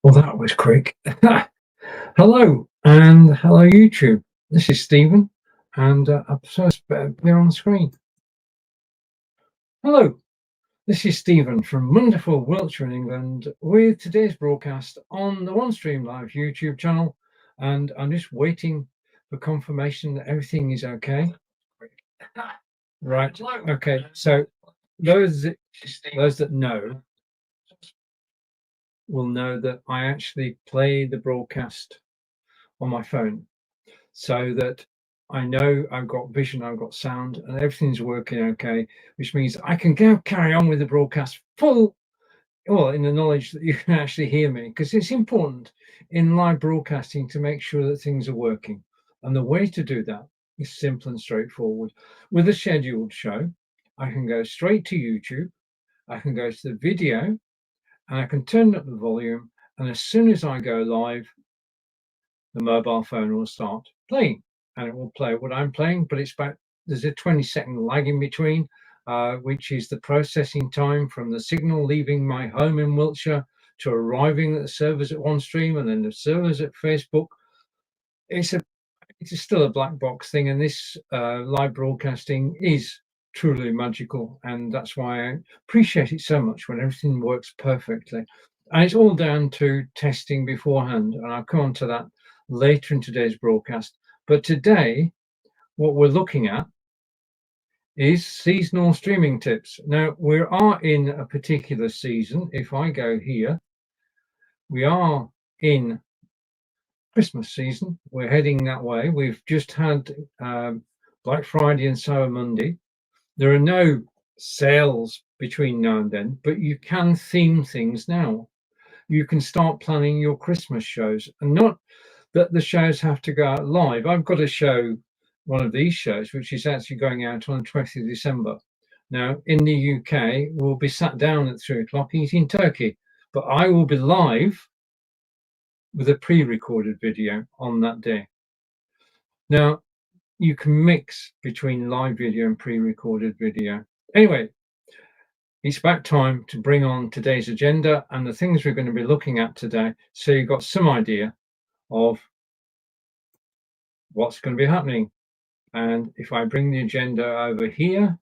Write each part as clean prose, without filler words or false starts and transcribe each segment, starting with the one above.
Well, that was quick. Hello, and hello, YouTube. This is Stephen, and I've first appear on the screen. Hello, this is Stephen from wonderful Wiltshire in England with today's broadcast on the OneStream Live YouTube channel, and I'm just waiting for confirmation that everything is okay. Right. Okay. So those that know will know that I actually play the broadcast on my phone, so that I know I've got vision, I've got sound, and everything's working okay, which means I can go carry on with the broadcast full, well, in the knowledge that you can actually hear me, because it's important in live broadcasting to make sure that things are working. And the way to do that is simple and straightforward. With a scheduled show, I can go straight to YouTube, I can go to the video, and I can turn up the volume, and as soon as I go live, the mobile phone will start playing, and it will play what I'm playing, but there's a 20-second lag in between, which is the processing time from the signal leaving my home in Wiltshire to arriving at the servers at OneStream and then the servers at Facebook. It's still a black box thing, and this live broadcasting is truly magical, and that's why I appreciate it so much when everything works perfectly. And it's all down to testing beforehand, and I'll come on to that later in today's broadcast. But today, what we're looking at is seasonal streaming tips. Now, we are in a particular season. If I go here, we are in Christmas season. We're heading that way. We've just had Black Friday and Cyber Monday. There are no sales between now and then, but you can theme things now. You can start planning your Christmas shows, and not that the shows have to go out live. I've got a show, one of these shows, which is actually going out on the 20th of December. Now, in the UK, we'll be sat down at 3 o'clock eating turkey, but I will be live with a pre-recorded video on that day. Now, you can mix between live video and pre-recorded video. Anyway, it's about time to bring on today's agenda and the things we're going to be looking at today, so you've got some idea of what's going to be happening. And if I bring the agenda over here,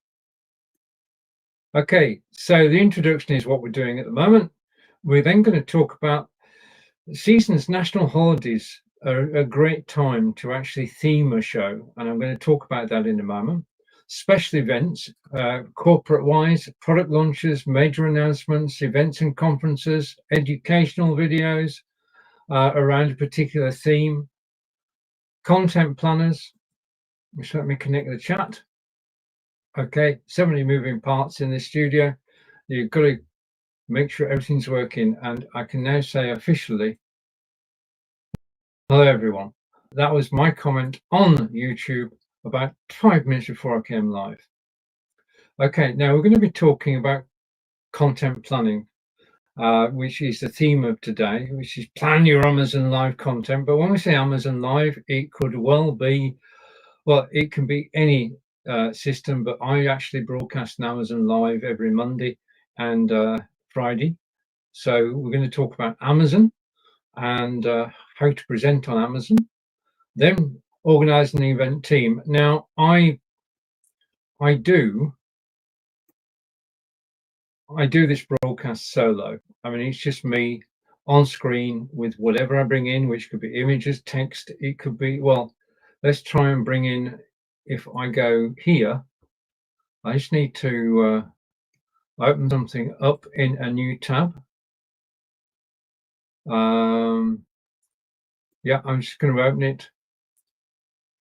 okay, so the introduction is what we're doing at the moment. We're then going to talk about the season's national holidays are a great time to actually theme a show, and I'm going to talk about that in a moment. Special events, corporate-wise, product launches, major announcements, events and conferences, educational videos around a particular theme, content planners. Just let me connect the chat. Okay, so many moving parts in this studio. You've got to make sure everything's working, and I can now say officially, hello everyone. That was my comment on YouTube about 5 minutes before I came live. Okay, now we're going to be talking about content planning, which is the theme of today, which is plan your Amazon Live content. But when we say Amazon Live, it could well be, well, it can be any system, but I actually broadcast an Amazon Live every Monday and Friday. So we're going to talk about Amazon and how to present on Amazon, then organize an event team. Now, I do this broadcast solo. I mean, it's just me on screen with whatever I bring in, which could be images, text. It could be, well, let's try and bring in, if I go here, I just need to open something up in a new tab. Yeah, I'm just going to open it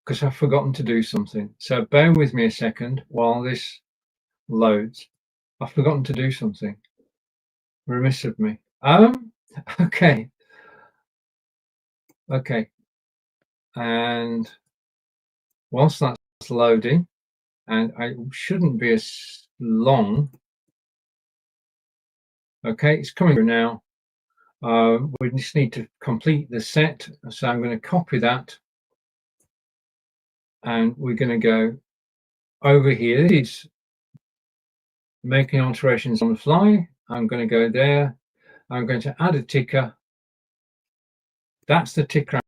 because I've forgotten to do something. So bear with me a second while this loads. I've forgotten to do something. Remiss of me. Okay. Okay. And whilst that's loading, and I shouldn't be as long. Okay, it's coming through now. We just need to complete the set. So I'm going to copy that. And we're going to go over here. This is making alterations on the fly. I'm going to go there. I'm going to add a ticker. That's the ticker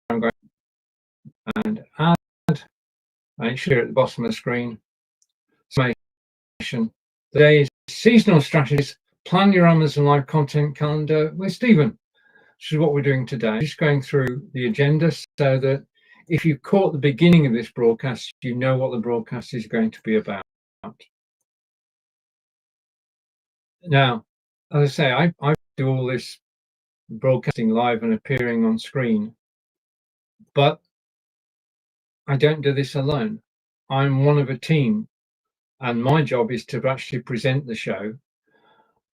I'm going to and add, and it's here at the bottom of the screen. Today's seasonal strategies. Plan your Amazon Live content calendar with Stephen. This is what we're doing today. Just going through the agenda so that if you caught the beginning of this broadcast, you know what the broadcast is going to be about. Now, as I say, I do all this broadcasting live and appearing on screen, but I don't do this alone. I'm one of a team, and my job is to actually present the show,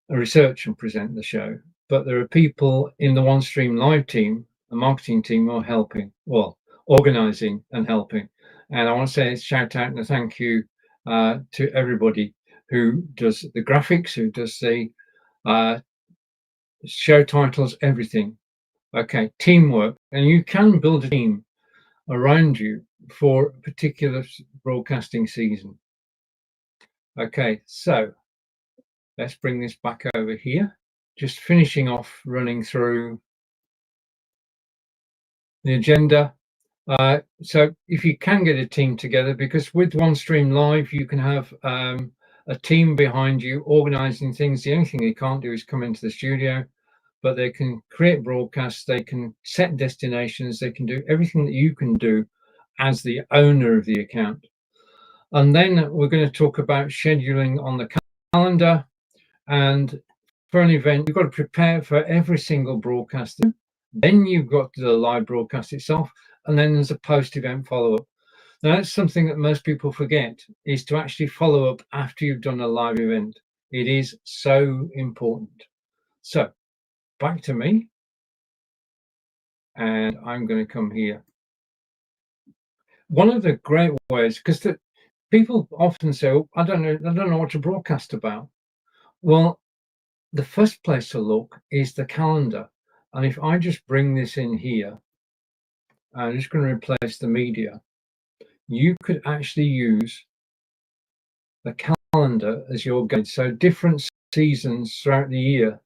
research and present the show. But there are people in the OneStream live team, a marketing team, who are helping, well, organizing and helping. And I want to say a shout out and a thank you to everybody who does the graphics, who does the show titles, everything. Okay, teamwork. And you can build a team around you for a particular broadcasting season. Okay, so let's bring this back over here. Just finishing off running through the agenda. So if you can get a team together, because with OneStream Live, you can have a team behind you organizing things. The only thing they can't do is come into the studio, but they can create broadcasts, they can set destinations, they can do everything that you can do as the owner of the account. And then we're going to talk about scheduling on the calendar. And for an event, you've got to prepare for every single broadcast. Then you've got the live broadcast itself, and then there's a post-event follow-up. Now, that's something that most people forget, is to actually follow up after you've done a live event. It is so important. So back to me, and I'm going to come here. One of the great ways, because people often say, oh, I don't know what to broadcast about. Well, the first place to look is the calendar. And if I just bring this in here, I'm just going to replace the media, you could actually use the calendar as your guide. So different seasons throughout the year.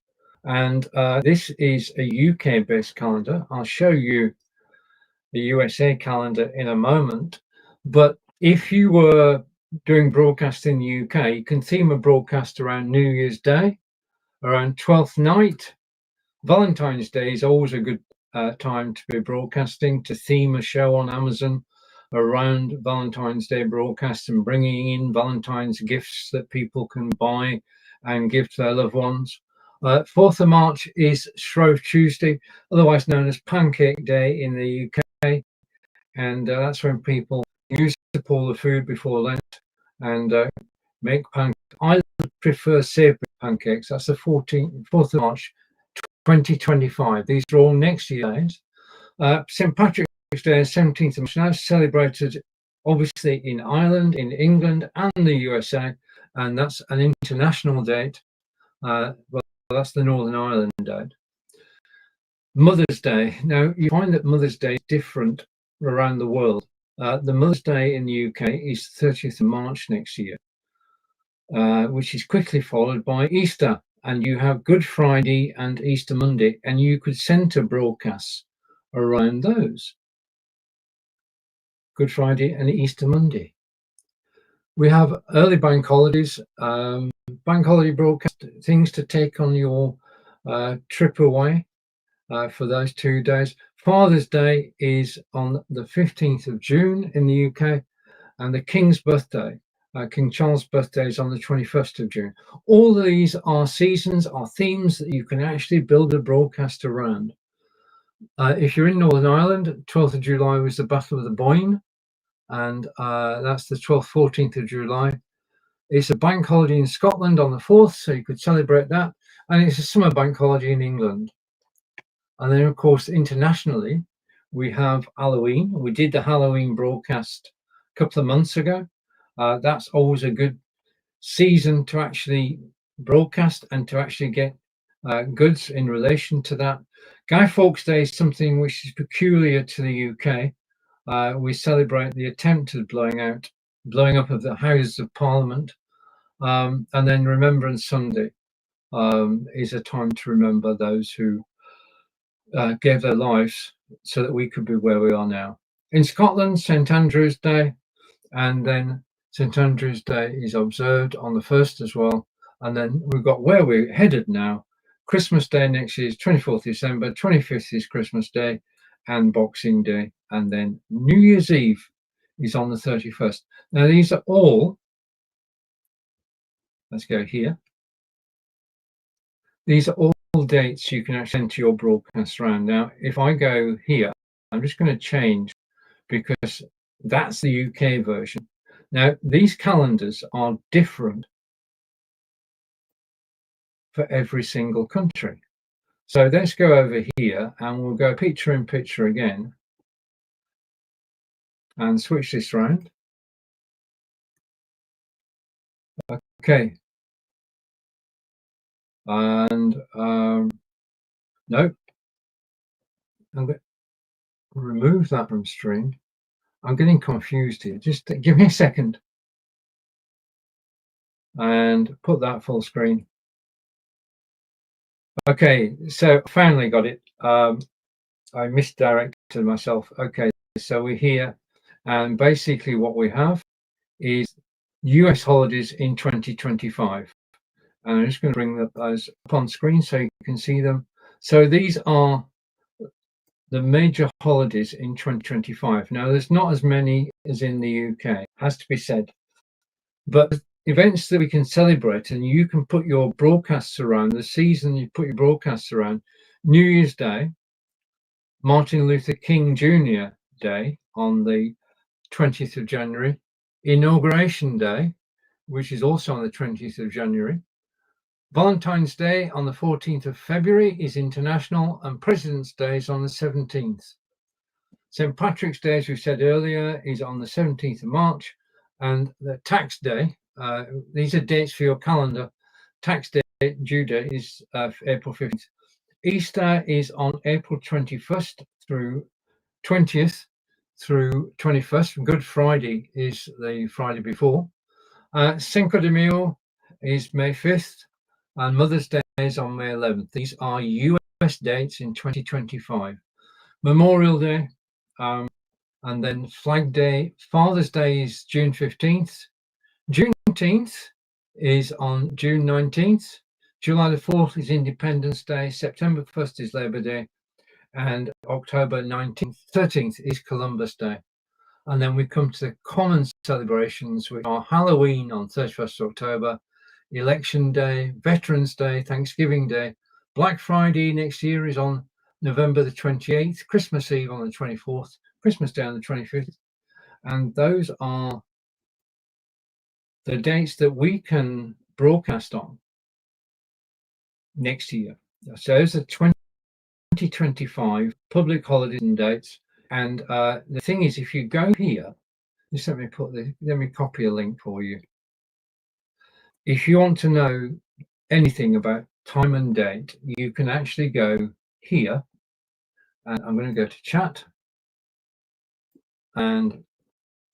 And this is a UK-based calendar. I'll show you the USA calendar in a moment. But if you were doing broadcast in the UK, you can theme a broadcast around New Year's Day, around 12th night. Valentine's Day is always a good time to be broadcasting, to theme a show on Amazon around Valentine's Day broadcast and bringing in Valentine's gifts that people can buy and give to their loved ones. 4th of March is Shrove Tuesday, otherwise known as Pancake Day in the UK. And that's when people use up all the food before Lent and make pancakes. I prefer savory pancakes. That's the 4th of March, 2025. These are all next year days. St. Patrick's Day is 17th of March, now celebrated obviously in Ireland, in England, and the USA, and that's an international date. Well, that's the Northern Ireland date. Mother's Day. Now, you find that Mother's Day is different around the world. The Mother's Day in the UK is 30th of March next year, which is quickly followed by Easter. And you have Good Friday and Easter Monday, and you could center broadcasts around those. Good Friday and Easter Monday. We have early bank holidays, bank holiday broadcast, things to take on your trip away for those 2 days. Father's Day is on the 15th of June in the UK, and the King's birthday, King Charles' birthday, is on the 21st of June. All these are seasons, are themes that you can actually build a broadcast around. If you're in Northern Ireland, 12th of July was the Battle of the Boyne, and that's the 12th, 14th of July. It's a bank holiday in Scotland on the 4th, so you could celebrate that, and it's a summer bank holiday in England. And then, of course, internationally, we have Halloween. We did the Halloween broadcast a couple of months ago. That's always a good season to actually broadcast and to actually get goods in relation to that. Guy Fawkes Day is something which is peculiar to the UK. We celebrate the attempted blowing up of the Houses of Parliament. And then Remembrance Sunday is a time to remember those who gave their lives so that we could be where we are now. In Scotland, St Andrew's Day, and then St Andrew's Day is observed on the 1st as well. And then we've got where we're headed now. Christmas Day next year is 24th December, 25th is Christmas Day and Boxing Day. And then New Year's Eve is on the 31st. Now, these are all, let's go here. These are all dates you can actually enter your broadcast around. Now, if I go here, I'm just going to change because that's the UK version. Now, these calendars are different for every single country. So let's go over here and we'll go picture in picture again and switch this around. Okay. And nope. I'm going to remove that from stream. I'm getting confused here. Just give me a second. And put that full screen. Okay, so finally got it. I misdirected myself. Okay, so we're here, and basically what we have is US holidays in 2025. And I'm just going to bring those up on screen so you can see them. So these are the major holidays in 2025. Now, there's not as many as in the UK, has to be said, but events that we can celebrate, and you can put your broadcasts around the season, you put your broadcasts around New Year's Day, Martin Luther King Jr. Day on the 20th of January, Inauguration Day, which is also on the 20th of January, Valentine's Day on the 14th of February is international, and President's Day is on the 17th. St. Patrick's Day, as we said earlier, is on the 17th of March, and the tax day, these are dates for your calendar. Tax day, due date is April 15th. Easter is on April 21st through 20th through 21st. Good Friday is the Friday before. Cinco de Mayo is May 5th, and Mother's Day is on May 11th. These are US dates in 2025. Memorial Day, and then Flag Day. Father's Day is June 15th. Juneteenth is on June 19th. July the 4th is Independence Day. September 1st is Labor Day. And October 13th is Columbus Day. And then we come to the common celebrations, which are Halloween on 31st October, Election Day, Veterans Day, Thanksgiving Day. Black Friday next year is on November the 28th, Christmas Eve on the 24th, Christmas Day on the 25th. And those are the dates that we can broadcast on next year. So those are 2025 public holidays and dates. And the thing is, if you go here, just let me copy a link for you. If you want to know anything about time and date, you can actually go here, and I'm going to go to chat and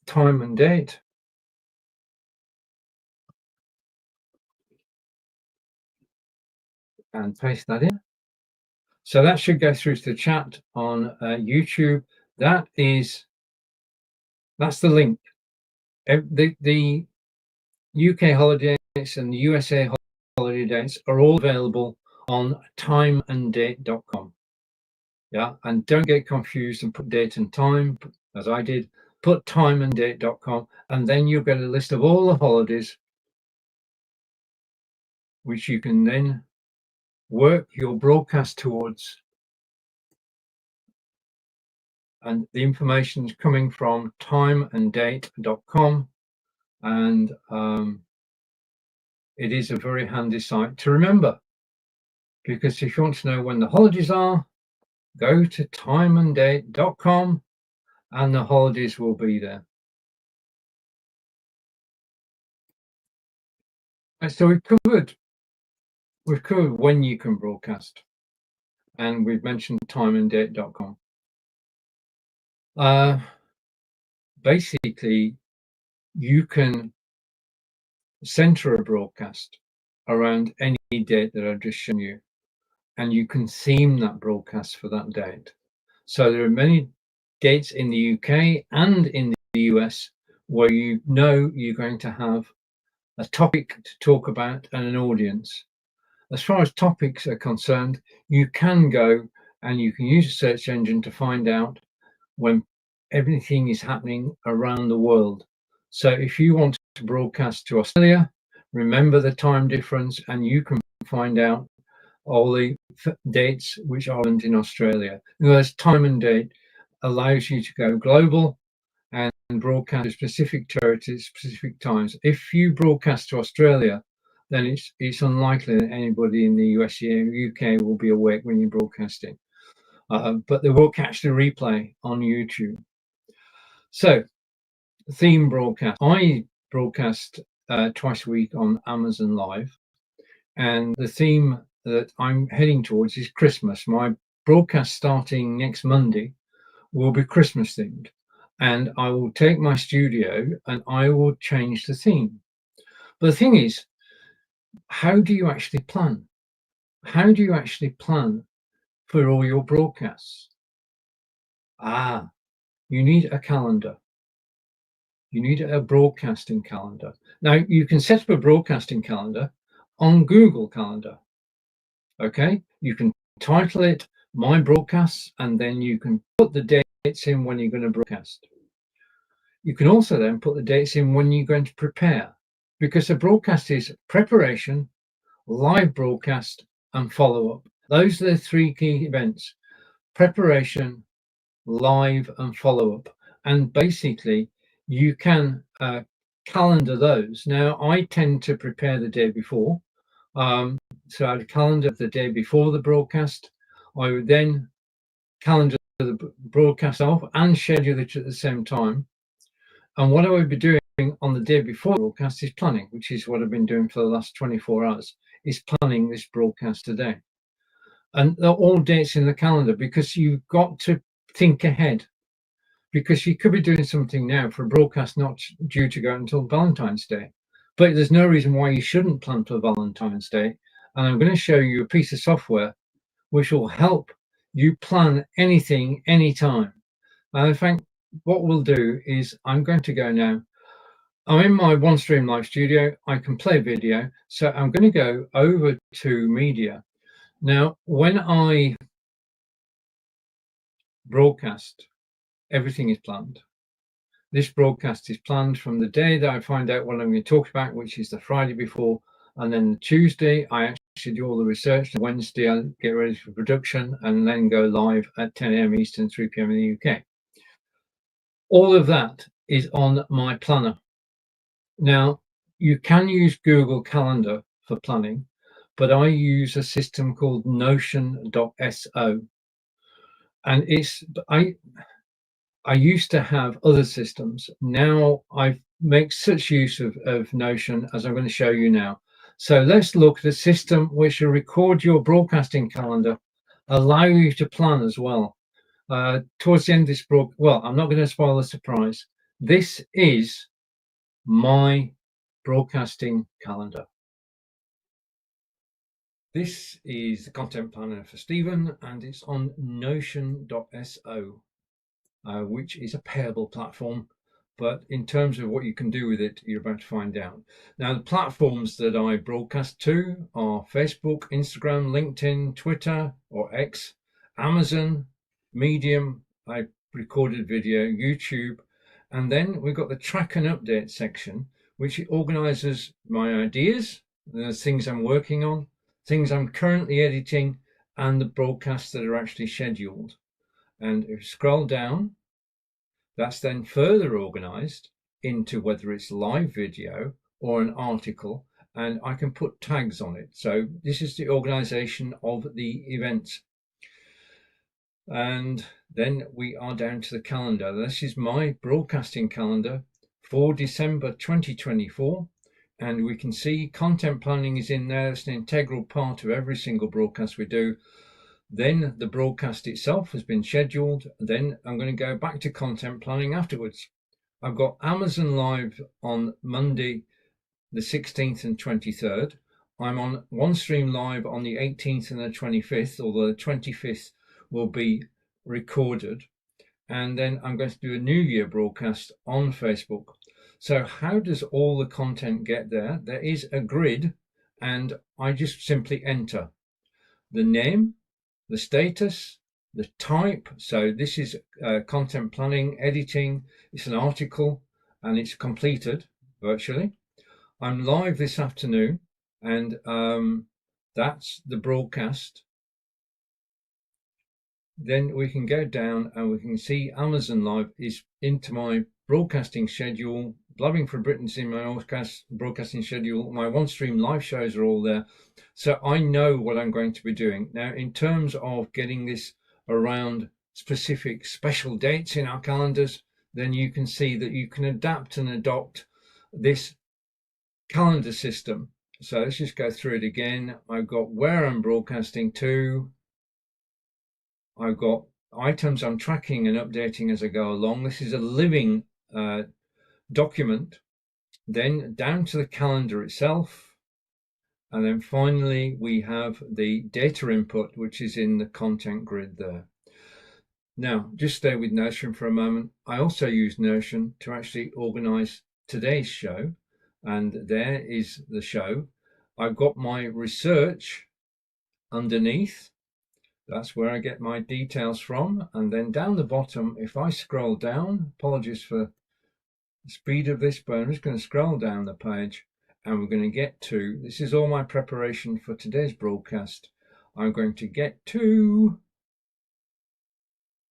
time and date. And paste that in. So that should go through to the chat on YouTube. That's the link. The UK holiday dates and the USA holiday dates are all available on timeanddate.com. Yeah, and don't get confused and put date and time, as I did. Put timeanddate.com, and then you'll get a list of all the holidays, which you can then work your broadcast towards. And the information is coming from timeanddate.com, and it is a very handy site to remember, because if you want to know when the holidays are, go to timeanddate.com and the holidays will be there. And so we've covered when you can broadcast, and we've mentioned timeanddate.com. Basically, you can center a broadcast around any date that I've just shown you. and you can theme that broadcast for that date. So there are many dates in the UK and in the US where you know you're going to have a topic to talk about and an audience. As far as topics are concerned, you can go and you can use a search engine to find out when everything is happening around the world. So if you want to broadcast to Australia, remember the time difference and you can find out all the dates which are in Australia. In other words, time and date allows you to go global and broadcast to specific territories, specific times. If you broadcast to Australia, then it's unlikely that anybody in the US or UK will be awake when you're broadcasting. But they will catch the replay on YouTube. So, theme broadcast. I broadcast twice a week on Amazon Live, and the theme that I'm heading towards is Christmas. My broadcast starting next Monday will be Christmas themed, and I will take my studio and I will change the theme. But the thing is, how do you actually plan? How do you actually plan for all your broadcasts? You need a calendar. You need a broadcasting calendar. Now, you can set up a broadcasting calendar on Google Calendar. Okay, you can title it My Broadcasts, and then you can put the dates in when you're going to broadcast. You can also then put the dates in when you're going to prepare, because a broadcast is preparation, live broadcast, and follow-up. Those are the three key events: preparation, live, and follow-up. And basically, you can calendar those. Now, I tend to prepare the day before. So I'd calendar the day before the broadcast. I would then calendar the broadcast off and schedule it at the same time. And what I would be doing on the day before the broadcast is planning, which is what I've been doing for the last 24 hours, is planning this broadcast today. And they're all dates in the calendar, because you've got to think ahead, because you could be doing something now for a broadcast not due to go until Valentine's Day. But there's no reason why you shouldn't plan for Valentine's Day. And I'm going to show you a piece of software which will help you plan anything, anytime. And in fact, what we'll do is I'm going to go now. I'm in my OneStream live studio. I can play video. So I'm going to go over to media. Now, when I broadcast, everything is planned. This broadcast is planned from the day that I find out what I'm going to talk about, which is the Friday before. And then Tuesday, I actually do all the research. Wednesday, I get ready for production and then go live at 10 a.m. Eastern, 3 p.m. in the UK. All of that is on my planner. Now, you can use Google Calendar for planning, but I use a system called Notion.so. And I used to have other systems. Now I make such use of Notion, as I'm going to show you now. So let's look at a system which will record your broadcasting calendar, allow you to plan as well. Towards the end of this well, I'm not going to spoil the surprise. This is my broadcasting calendar. This is the content planner for Stephen, and it's on Notion.so. Which is a payable platform, but in terms of what you can do with it, you're about to find out. Now, the platforms that I broadcast to are Facebook, Instagram, LinkedIn, Twitter or X, Amazon, Medium, I recorded video, YouTube, and then we've got the track and update section, which organizes my ideas, the things I'm working on, things I'm currently editing, and the broadcasts that are actually scheduled. And if you scroll down, that's then further organized into whether it's live video or an article, and I can put tags on it. So this is the organization of the events. And then we are down to the calendar. This is my broadcasting calendar for December 2024. And we can see content planning is in there. It's an integral part of every single broadcast we do. Then the broadcast itself has been scheduled. Then I'm going to go back to content planning afterwards. I've got Amazon Live on Monday, the 16th and 23rd. I'm on OneStream Live on the 18th and the 25th, although the 25th will be recorded. And then I'm going to do a New Year broadcast on Facebook. So how does all the content get there? There is a grid, and I just simply enter the name, the status, the type. So this is content planning, editing. It's an article and it's completed virtually. I'm live this afternoon, and that's the broadcast. Then we can go down and we can see Amazon Live is into my broadcasting schedule. Blabbing for Britain's in my broadcasting schedule. My OneStream live shows are all there. So I know what I'm going to be doing. Now, in terms of getting this around specific special dates in our calendars, then you can see that you can adapt and adopt this calendar system. So let's just go through it again. I've got where I'm broadcasting to. I've got items I'm tracking and updating as I go along. This is a living document. Then down to the calendar itself. And then finally, we have the data input, which is in the content grid there. Now, just stay with Notion for a moment. I also use Notion to actually organize today's show. And there is the show. I've got my research underneath. That's where I get my details from. And then down the bottom, if I scroll down, apologies for the speed of this, but I'm just going to scroll down the page and we're going to get to, this is all my preparation for today's broadcast. I'm going to get to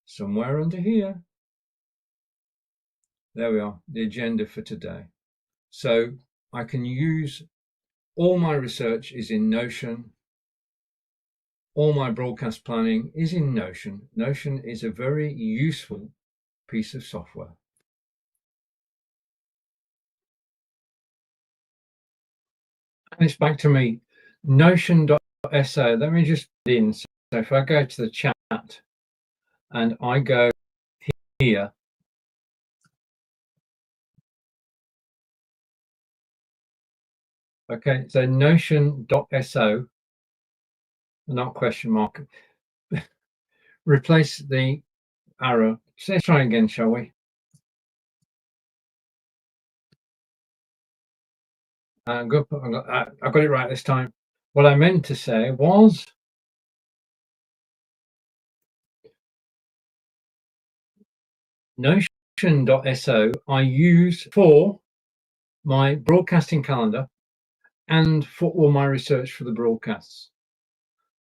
somewhere under here. There we are, the agenda for today. So I can use, all my research is in Notion. All my broadcast planning is in Notion. Notion is a very useful piece of software. And it's back to me, notion.so. Let me just put in. So if I go to the chat and I go here, okay, so notion.so, not question mark, replace the arrow. So let's try again, shall we? Good. I got it right this time. What I meant to say was notion.so I use for my broadcasting calendar and for all my research for the broadcasts.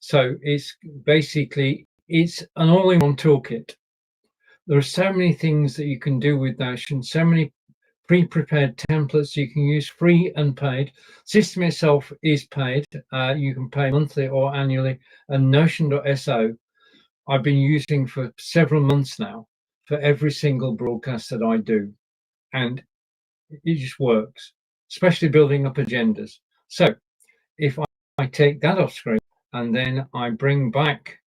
So it's basically, it's an all-in-one toolkit. There are so many things that you can do with Notion, so many pre-prepared templates you can use, free and paid. System itself is paid. You can pay monthly or annually. And Notion.so I've been using for several months now for every single broadcast that I do. And it just works, especially building up agendas. So if I take that off screen and then I bring back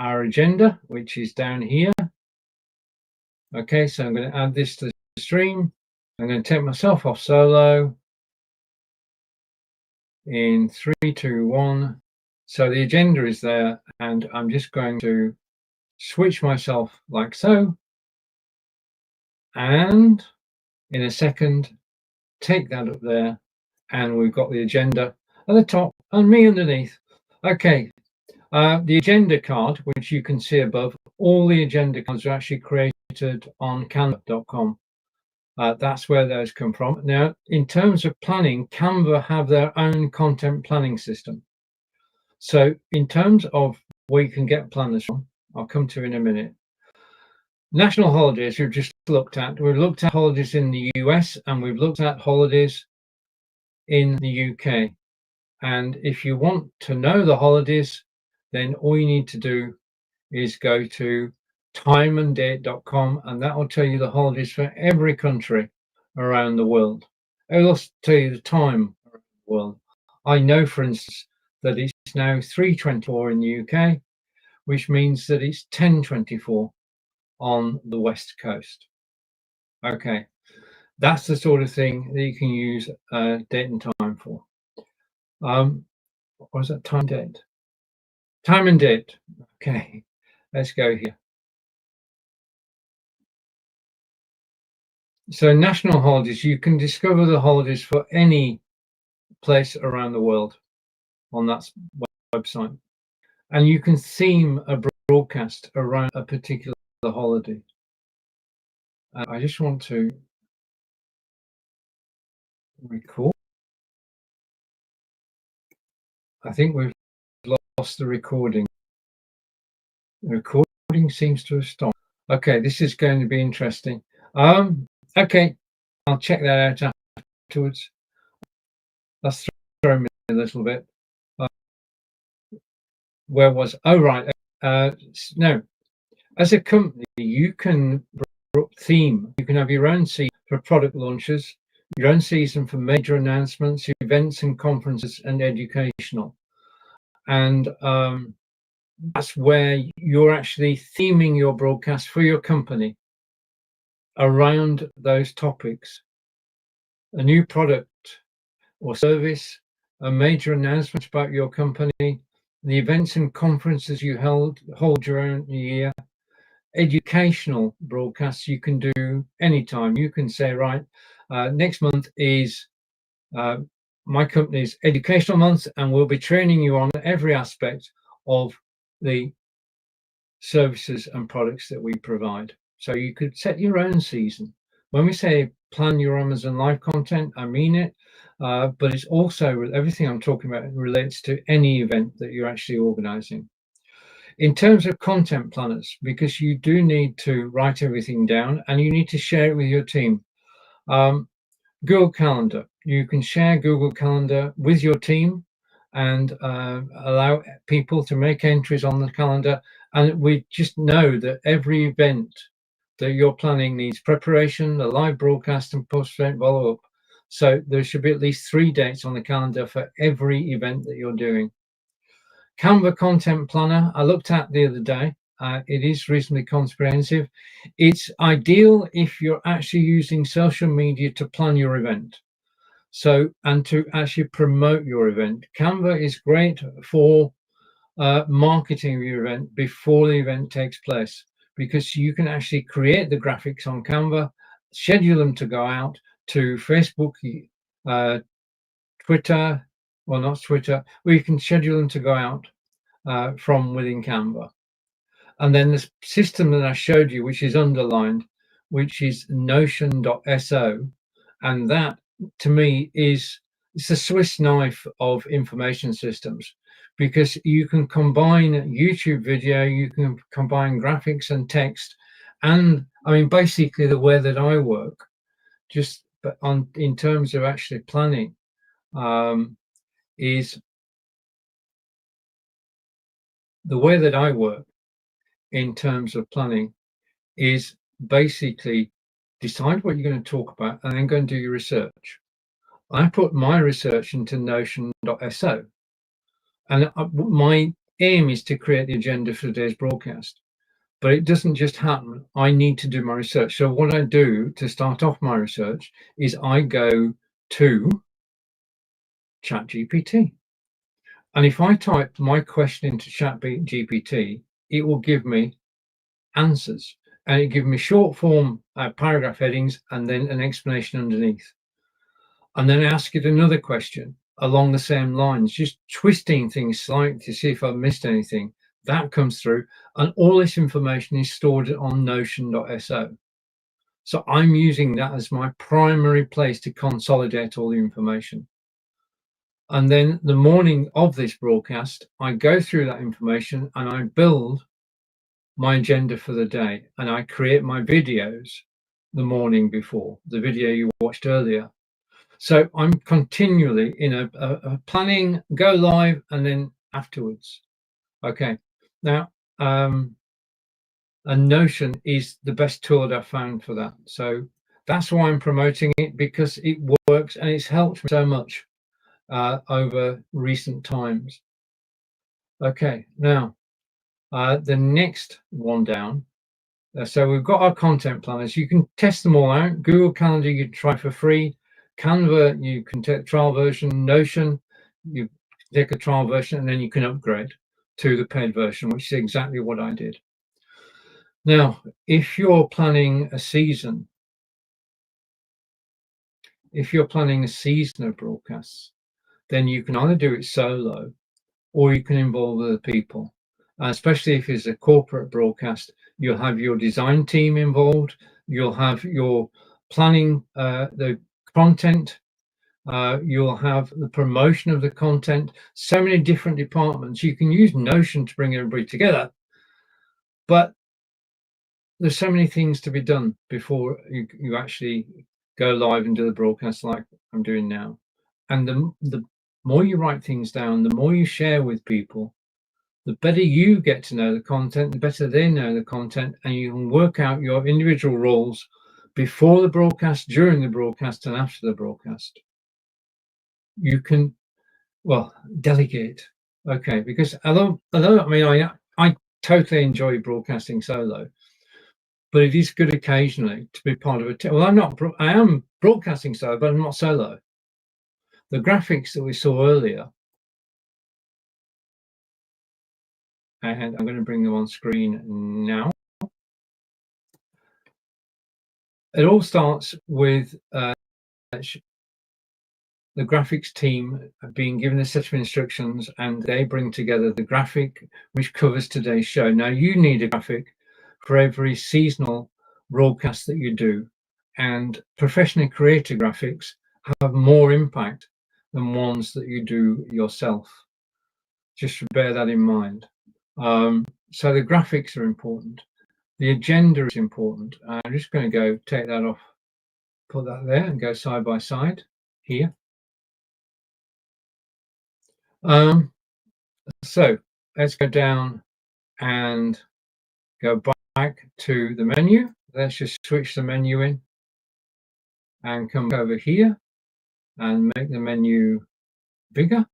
our agenda, which is down here. Okay, so I'm going to add this to the stream. I'm going to take myself off solo in 3, 2, 1. So the agenda is there, and I'm just going to switch myself like so. And in a second, take that up there, and we've got the agenda at the top and me underneath. Okay, the agenda card, which you can see above, all the agenda cards are actually created on canva.com. That's where those come from. Now, in terms of planning, Canva have their own content planning system. So in terms of where you can get planners from, I'll come to in a minute. National holidays we've just looked at. We've looked at holidays in the US and we've looked at holidays in the UK. And if you want to know the holidays, then all you need to do is go to timeanddate.com and that will tell you the holidays for every country around the world. It will also tell you the time around the world. I know, for instance, that it's now 3:24 in the UK, which means that it's 10:24 on the West Coast. Okay, that's the sort of thing that you can use date and time for. What was that? Time date. Time and date. Okay, let's go here. So national holidays, you can discover the holidays for any place around the world on that website. And you can theme a broadcast around a particular holiday. I just want to record. I think we've lost the recording. The recording seems to have stopped. Okay, this is going to be interesting. Okay, I'll check that out afterwards. That's throwing me a little bit. Where was? Oh, right. No, as a company, you can theme. You can have your own season for product launches, your own season for major announcements, events and conferences, and educational. And that's where you're actually theming your broadcast for your company around those topics. A new product or service, a major announcement about your company, the events and conferences you hold during the year, educational broadcasts you can do anytime. You can say, right, next month is my company's educational month, and we'll be training you on every aspect of the services and products that we provide. So you could set your own season. When we say plan your Amazon Live content, I mean it, but it's also everything I'm talking about relates to any event that you're actually organizing. In terms of content planners, because you do need to write everything down and you need to share it with your team. Google Calendar, you can share Google Calendar with your team and allow people to make entries on the calendar. And we just know that every event that you're planning needs preparation, a live broadcast, and post-event follow-up. So there should be at least 3 dates on the calendar for every event that you're doing. Canva Content Planner, I looked at the other day. It is reasonably comprehensive. It's ideal if you're actually using social media to plan your event. So, and to actually promote your event. Canva is great for marketing your event before the event takes place, because you can actually create the graphics on Canva, schedule them to go out to Facebook, Twitter, well, not Twitter, where you can schedule them to go out from within Canva. And then the system that I showed you, which is underlined, which is Notion.so, and that to me it's a Swiss knife of information systems, because you can combine YouTube video, you can combine graphics and text, and I mean basically the way that I work, just in terms of actually planning, is the way that I work in terms of planning is basically decide what you're going to talk about and then go and do your research. I put my research into Notion.so, and my aim is to create the agenda for today's broadcast. But it doesn't just happen. I need to do my research. So what I do to start off my research is I go to ChatGPT. And if I type my question into ChatGPT, it will give me answers, and it gives me short form paragraph headings and then an explanation underneath. And then I ask it another question along the same lines, just twisting things slightly to see if I've missed anything. That comes through, and all this information is stored on Notion.so. So I'm using that as my primary place to consolidate all the information. And then the morning of this broadcast, I go through that information and I build my agenda for the day, and I create my videos the morning before, the video you watched earlier. So I'm continually in a planning, go live, and then afterwards. Okay. Now, a Notion is the best tool that I've found for that. So that's why I'm promoting it, because it works and it's helped me so much over recent times. Okay. Now, the next one down. So we've got our content planners. You can test them all out. Google Calendar you can try for free. Canva, you can take the trial version. Notion, You take a trial version and then you can upgrade to the paid version, which is exactly what I did. Now, if you're planning a season, of broadcasts, then you can either do it solo or you can involve other people. Especially if it's a corporate broadcast, you'll have your design team involved, you'll have your planning, the content, you'll have the promotion of the content, so many different departments. You can use Notion to bring everybody together, but there's so many things to be done before you actually go live and do the broadcast like I'm doing now. And the more you write things down, the more you share with people, the better you get to know the content, the better they know the content, and you can work out your individual roles before the broadcast, during the broadcast, and after the broadcast. You can, well, delegate. Okay, because although I mean, I totally enjoy broadcasting solo, but it is good occasionally to be part of a team. Well, I am broadcasting solo, but I'm not solo. The graphics that we saw earlier, and I'm going to bring them on screen now. It all starts with the graphics team being given a set of instructions, and they bring together the graphic which covers today's show. Now, you need a graphic for every seasonal broadcast that you do, and professionally created graphics have more impact than ones that you do yourself. Just bear that in mind. So the graphics are important. The agenda is important. I'm just going to go take that off, put that there, and go side by side here. So let's go down and go back to the menu. Let's just switch the menu in and come over here and make the menu bigger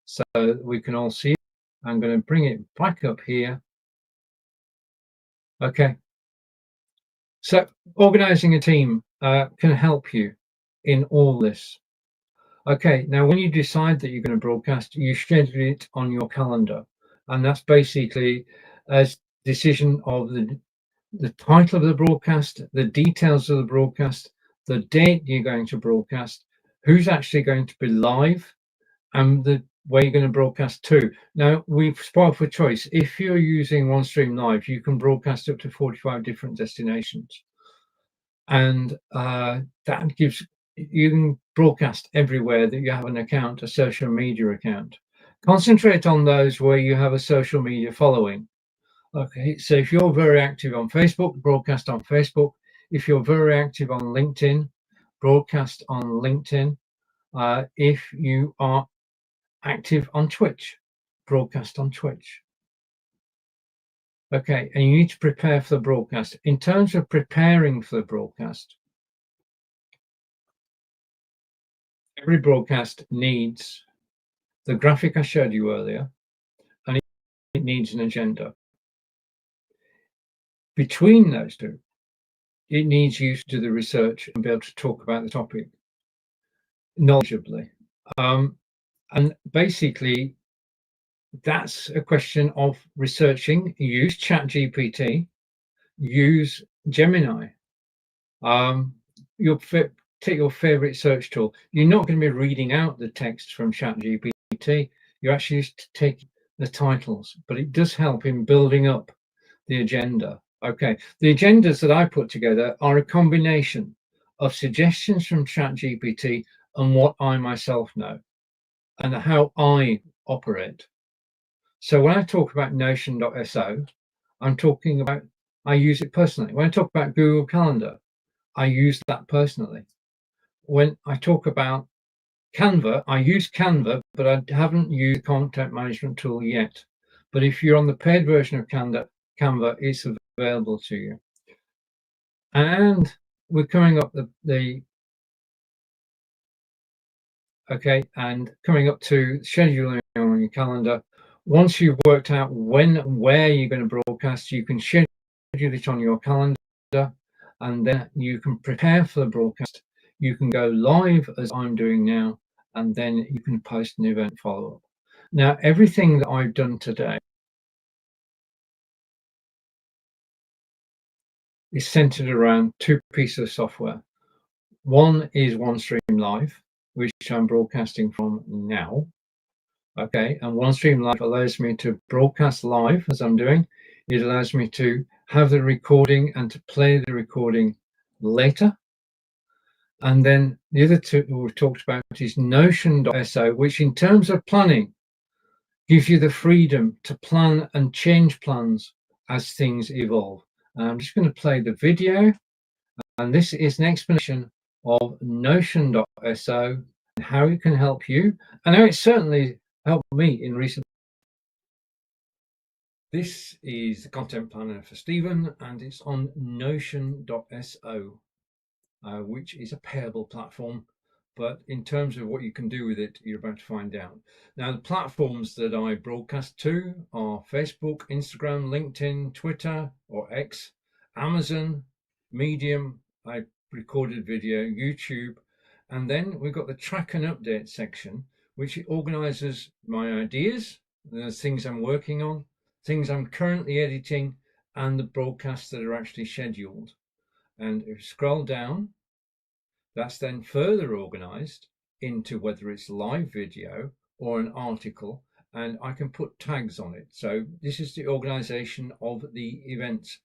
so that we can all see it. I'm going to bring it back up here. Okay. So organizing a team can help you in all this. Okay, now when you decide that you're going to broadcast, you schedule it on your calendar. And that's basically a decision of the title of the broadcast, the details of the broadcast, the date you're going to broadcast, who's actually going to be live, and the way you're going to broadcast to. Now, we've spoiled for choice. If you're using OneStream Live, you can broadcast up to 45 different destinations. And that gives, you can broadcast everywhere that you have an account, a social media account. Concentrate on those where you have a social media following. Okay, so if you're very active on Facebook, broadcast on Facebook. If you're very active on LinkedIn, broadcast on LinkedIn. If you are active on Twitch, broadcast on Twitch. Okay, and you need to prepare for the broadcast. In terms of preparing for the broadcast, every broadcast needs the graphic I showed you earlier, and it needs an agenda. Between those two, it needs you to do the research and be able to talk about the topic knowledgeably. And basically, that's a question of researching. Use ChatGPT, use Gemini. Take your favorite search tool. You're not going to be reading out the text from ChatGPT. You actually just take the titles, but it does help in building up the agenda. Okay, the agendas that I put together are a combination of suggestions from ChatGPT and what I myself know and how I operate. So when I talk about Notion.so, I'm talking about, I use it personally. When I talk about Google Calendar, I use that personally. When I talk about Canva, I use Canva, but I haven't used content management tool yet. But if you're on the paid version of Canva, it's available to you. And we're coming up okay, and coming up to scheduling on your calendar. Once you've worked out when and where you're going to broadcast, you can schedule it on your calendar, and then you can prepare for the broadcast. You can go live as I'm doing now, and then you can post an event follow-up. Now, everything that I've done today is centered around two pieces of software. One is OneStream Live, which I'm broadcasting from now. Okay, and OneStream Live allows me to broadcast live as I'm doing. It allows me to have the recording and to play the recording later. And then the other two we've talked about is Notion.so, which in terms of planning gives you the freedom to plan and change plans as things evolve. And I'm just going to play the video, and this is an explanation of Notion.so and how it can help you, and how it certainly helped me in recent. This is the content planner for Stephen, and it's on Notion.so, which is a payable platform. But in terms of what you can do with it, you're about to find out. Now, the platforms that I broadcast to are Facebook, Instagram, LinkedIn, Twitter or X, Amazon, Medium, I recorded video, YouTube, and then we've got the track and update section, which organizes my ideas, the things I'm working on, things I'm currently editing, and the broadcasts that are actually scheduled. And if you scroll down, that's then further organized into whether it's live video or an article, and I can put tags on it. So this is the organization of the events.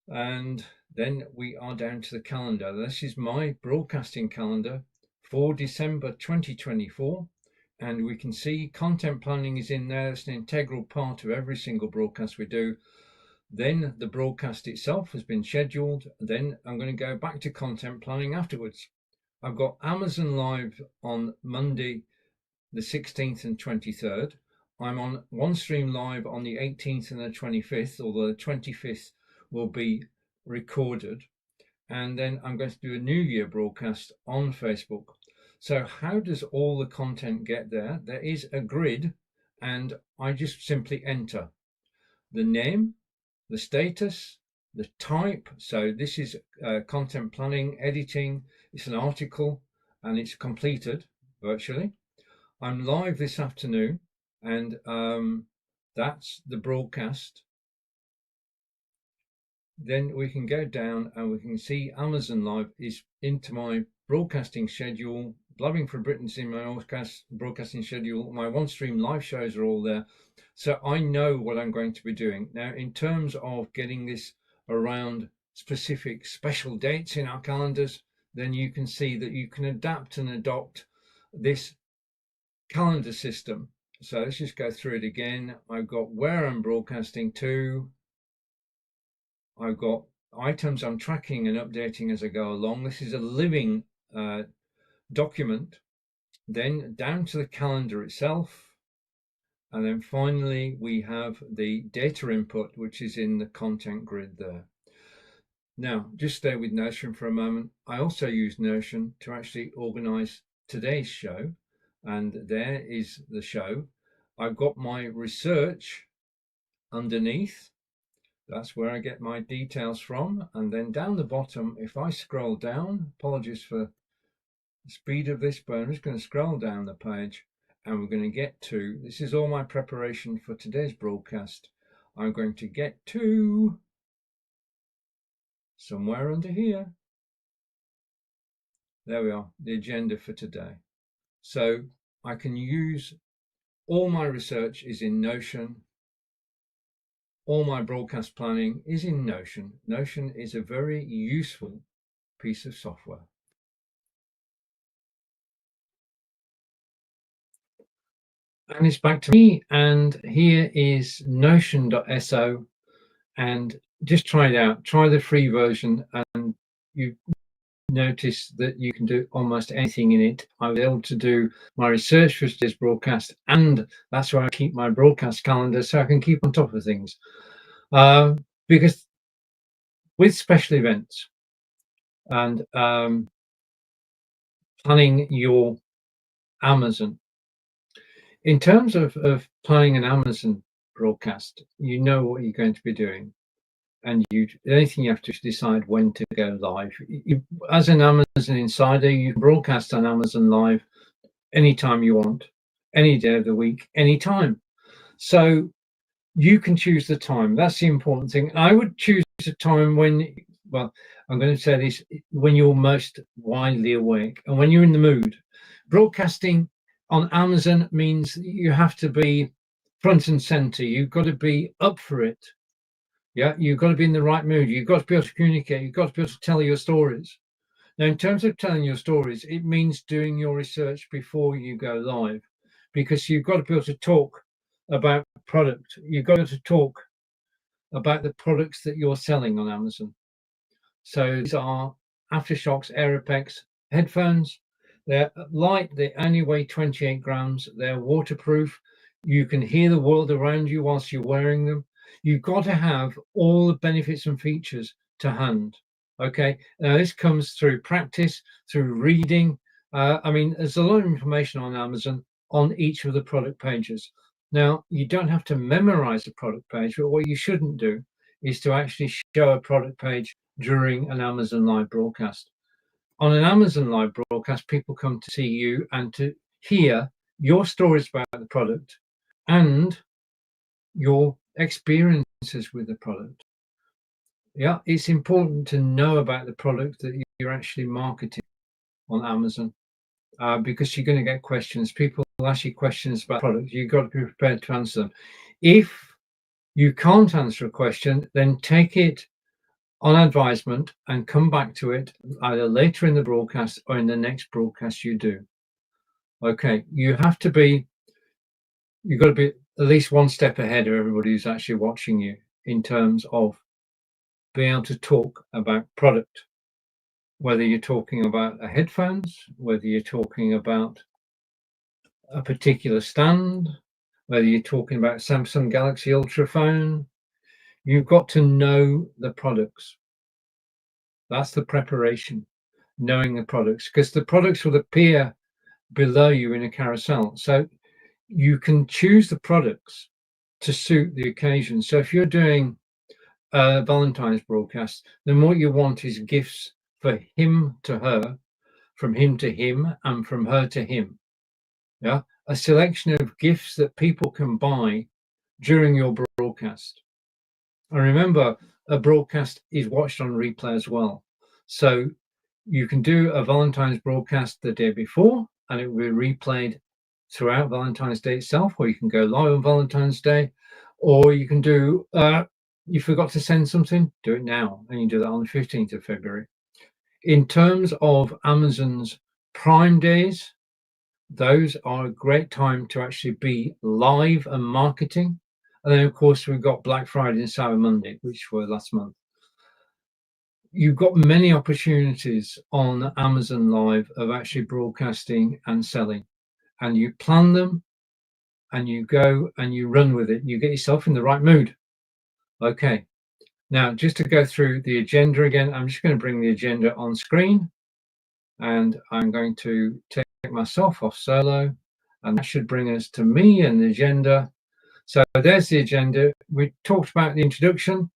And then we are down to the calendar. This is my broadcasting calendar for December 2024. And we can see content planning is in there. It's an integral part of every single broadcast we do. Then the broadcast itself has been scheduled. Then I'm going to go back to content planning afterwards. I've got Amazon Live on Monday, the 16th and 23rd. I'm on OneStream Live on the 18th and the 25th, although the 25th will be recorded. And then I'm going to do a New Year broadcast on Facebook. So how does all the content get there? There is a grid, and I just simply enter the name, the status, the type. So this is content planning, editing. It's an article and it's completed virtually. I'm live this afternoon, and that's the broadcast. Then we can go down and we can see Amazon Live is into my broadcasting schedule. Blabbing for Britain's in my broadcasting schedule. My OneStream live shows are all there. So I know what I'm going to be doing. Now, in terms of getting this around specific special dates in our calendars, then you can see that you can adapt and adopt this calendar system. So let's just go through it again. I've got where I'm broadcasting to. I've got items I'm tracking and updating as I go along. This is a living document. Then down to the calendar itself. And then finally, we have the data input, which is in the content grid there. Now, just stay with Notion for a moment. I also use Notion to actually organize today's show. And there is the show. I've got my research underneath. That's where I get my details from. And then down the bottom, if I scroll down, apologies for the speed of this, but I'm just going to scroll down the page and we're going to get to, this is all my preparation for today's broadcast. I'm going to get to somewhere under here. There we are, the agenda for today. So I can use, all my research is in Notion. All my broadcast planning is in Notion. Notion is a very useful piece of software. And it's back to me, and here is Notion.so, and just try it out. Try the free version, and you notice that you can do almost anything in it. I was able to do my research for today's broadcast, and that's where I keep my broadcast calendar, so I can keep on top of things. Because with special events and planning your Amazon, in terms of planning an Amazon broadcast, you know what you're going to be doing. and the only thing you have to decide when to go live. As an Amazon insider, you can broadcast on Amazon Live anytime you want, any day of the week, anytime. So you can choose the time. That's the important thing. I would choose a time when, well, I'm going to say this, when you're most widely awake and when you're in the mood. Broadcasting on Amazon means you have to be front and center. You've got to be up for it. Yeah, you've got to be in the right mood. You've got to be able to communicate. You've got to be able to tell your stories. Now, in terms of telling your stories, it means doing your research before you go live, because you've got to be able to talk about product. You've got to talk about the products that you're selling on Amazon. So these are Aftershokz Aeropex headphones. They're light, they only weigh 28 grams, they're waterproof. You can hear the world around you whilst you're wearing them. You've got to have all the benefits and features to hand. Okay, now this comes through practice, through reading. I mean, there's a lot of information on Amazon on each of the product pages. Now, you don't have to memorize the product page, but what you shouldn't do is to actually show a product page during an Amazon Live broadcast. On an Amazon Live broadcast, people come to see you and to hear your stories about the product and your experiences with the product. Yeah, it's important to know about the product that you're actually marketing on Amazon, because you're going to get questions. People will ask you questions about products. You've got to be prepared to answer them. If you can't answer a question, then take it on advisement and come back to it either later in the broadcast or in the next broadcast you do. Okay, you've got to be at least one step ahead of everybody who's actually watching you in terms of being able to talk about product, whether you're talking about headphones, whether you're talking about a particular stand, whether you're talking about Samsung Galaxy Ultra phone. You've got to know the products. That's the preparation, knowing the products, because the products will appear below you in a carousel. So you can choose the products to suit the occasion. So if you're doing a Valentine's broadcast, then what you want is gifts for him to her, from him to him, and from her to him. Yeah, a selection of gifts that people can buy during your broadcast. And remember, a broadcast is watched on replay as well. So you can do a Valentine's broadcast the day before and it will be replayed throughout Valentine's Day itself, or you can go live on Valentine's Day, or you can do, you forgot to send something, do it now, and you do that on the 15th of February. In terms of Amazon's Prime days, those are a great time to actually be live and marketing. And then, of course, we've got Black Friday and Cyber Monday, which were last month. You've got many opportunities on Amazon Live of actually broadcasting and selling. And you plan them and you go and you run with it. You get yourself in the right mood. Okay. Now, just to go through the agenda again, I'm just going to bring the agenda on screen. And I'm going to take myself off solo. And that should bring us to me and the agenda. So there's the agenda. We talked about the introduction.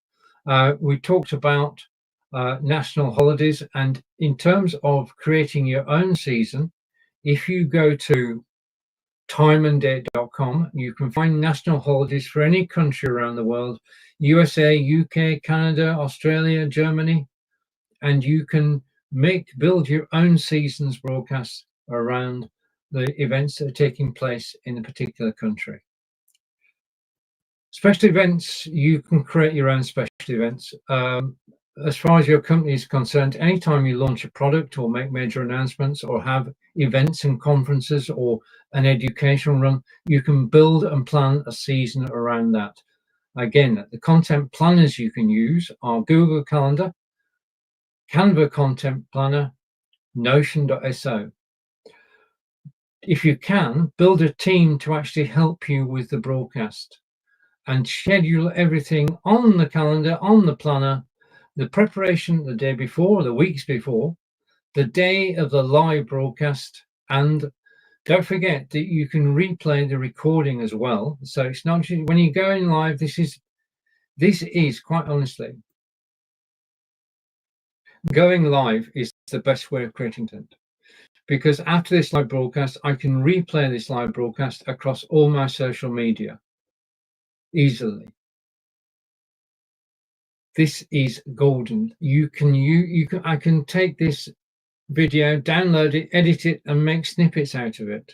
We talked about national holidays. And in terms of creating your own season, if you go to timeanddate.com, you can find national holidays for any country around the world, USA, UK, Canada, Australia, Germany, and you can build your own seasons broadcasts around the events that are taking place in a particular country. Special events, you can create your own special events. As far as your company is concerned, anytime you launch a product or make major announcements or have events and conferences or an educational run, you can build and plan a season around that. Again, the content planners you can use are Google Calendar, Canva Content Planner, Notion.so. If you can, build a team to actually help you with the broadcast and schedule everything on the calendar, on the planner, the preparation the day before, the weeks before, the day of the live broadcast, and don't forget that you can replay the recording as well. So it's not just when you go in live, this is quite honestly, Going live is the best way of creating content, because after this live broadcast, I can replay this live broadcast across all my social media easily. This is golden. I can take this video, download it, edit it, and make snippets out of it.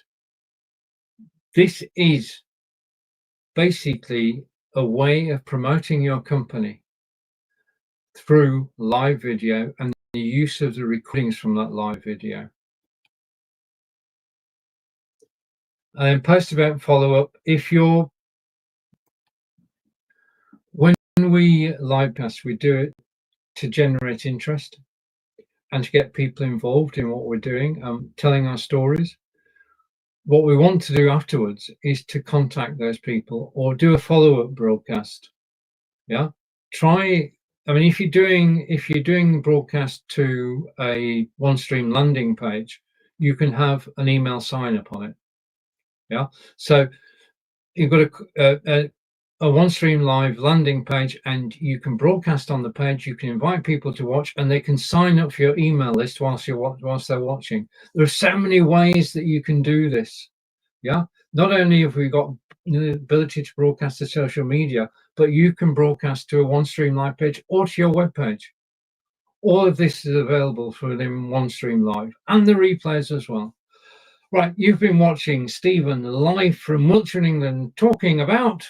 This is basically a way of promoting your company through live video and the use of the recordings from that live video. And then post about follow-up. When we livecast, we do it to generate interest and to get people involved in what we're doing, telling our stories. What we want to do afterwards is to contact those people or do a follow-up broadcast. Yeah, I mean, if you're doing broadcast to a OneStream landing page, you can have an email sign up on it. Yeah, so you've got a OneStream live landing page, and you can broadcast on the page. You can invite people to watch, and they can sign up for your email list whilst they're watching. There are so many ways that you can do this. Yeah, not only have we got the ability to broadcast to social media, but you can broadcast to a OneStream live page or to your web page. All of this is available within OneStream Live and the replays as well. Right, you've been watching Stephen live from Wiltshire, England, talking about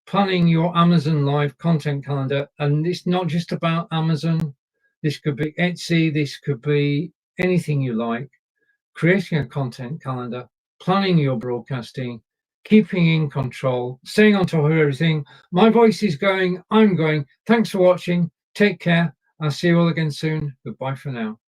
planning your Amazon Live content calendar. And it's not just about Amazon. This could be Etsy. This could be anything you like. Creating a content calendar, planning your broadcasting, keeping in control, staying on top of everything. My voice is going, I'm going. Thanks for watching. Take care. I'll see you all again soon. Goodbye for now.